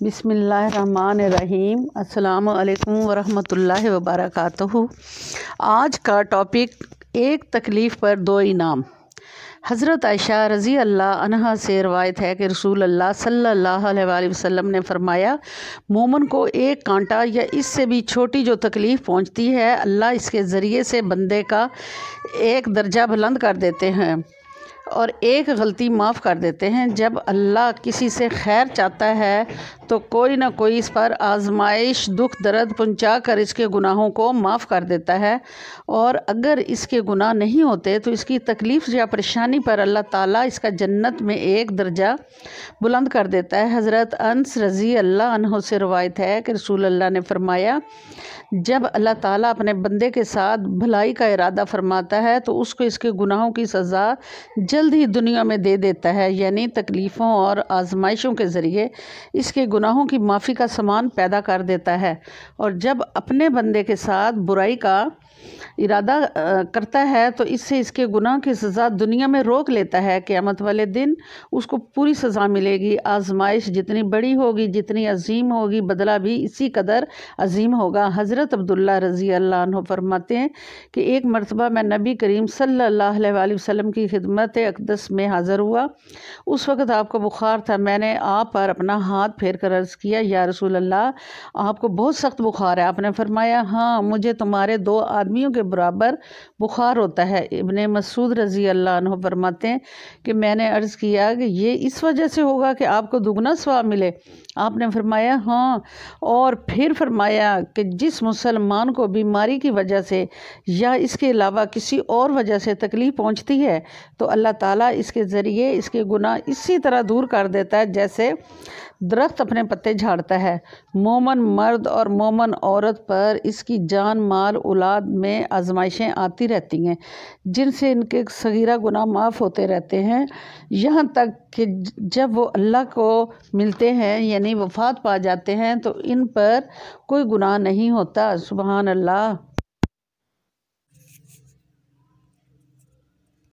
बिस्मिल्लाहिर्रहमानिर्रहीम। अस्सलामु अलैकुम वरहमतुल्लाहि वबरकातुहू। आज का टॉपिक एक तकलीफ़ पर दो इनाम। हज़रत आयशा रज़ी अल्लाह अन्हा से रवायत है कि रसूल अल्लाह सल्लल्लाहु अलैहि वसल्लम ने फरमाया, मोमिन को एक कांटा या इससे भी छोटी जो तकलीफ़ पहुंचती है, अल्लाह इसके ज़रिए से बंदे का एक दर्जा बुलंद कर देते हैं और एक गलती माफ़ कर देते हैं। जब अल्लाह किसी से खैर चाहता है तो कोई ना कोई इस पर आजमाइश दुख दर्द पहुंचा कर इसके गुनाहों को माफ़ कर देता है, और अगर इसके गुनाह नहीं होते तो इसकी तकलीफ़ या परेशानी पर अल्लाह ताला इसका जन्नत में एक दर्जा बुलंद कर देता है। हज़रत अनस रज़ी अल्लाह अन्हु से रवायत है कि रसूल अल्लाह ने फरमाया, जब अल्लाह ताला अपने बंदे के साथ भलाई का इरादा फरमाता है तो उसको इसके गुनाहों की सज़ा जल्द ही दुनिया में दे देता है, यानी तकलीफ़ों और आजमाइशों के ज़रिए इसके गुनाहों की माफ़ी का सामान पैदा कर देता है। और जब अपने बंदे के साथ बुराई का इरादा करता है तो इससे इसके गुनाह की सज़ा दुनिया में रोक लेता है। क़यामत वाले दिन उसको पूरी सज़ा मिलेगी। आजमाइश जितनी बड़ी होगी, जितनी अजीम होगी, बदला भी इसी कदर अजीम होगा। हज़रत अब्दुल्ला रज़ी अल्लाह अन्हु फरमाते हैं कि एक मरतबा मैं नबी करीम सल्लल्लाहु अलैहि वसल्लम की खिदमत अक़दस में हाज़िर हुआ। उस वक़्त आपको बुखार था। मैंने आप पर अपना हाथ फेर कर अर्ज़ किया, या रसूल अल्लाह, आपको बहुत सख्त बुखार है। आपने फरमाया, हाँ, मुझे तुम्हारे दो आदमियों के बराबर बुखार होता है। इब्ने मसूद रज़ी अल्लाह अन्हु फरमाते हैं कि मैंने अर्ज़ किया कि ये इस वजह से होगा कि आपको दुगना सवाब मिले। आपने फरमाया, हाँ, और फिर फरमाया कि जिस मुसलमान को बीमारी की वजह से या इसके अलावा किसी और वजह से तकलीफ़ पहुंचती है तो अल्लाह ताला इसके ज़रिए इसके गुनाह इसी तरह दूर कर देता है जैसे दरख्त अपने पत्ते झाड़ता है। मोमन मर्द और मोमन औरत पर इसकी जान माल औलाद में आजमाइशें आती रहती हैं, जिनसे इनके सगीरा गुनाह माफ़ होते रहते हैं, यहाँ तक कि जब वो अल्लाह को मिलते हैं यानी वफ़ात पा जाते हैं तो इन पर कोई गुनाह नहीं होता। सुबहान अल्लाह।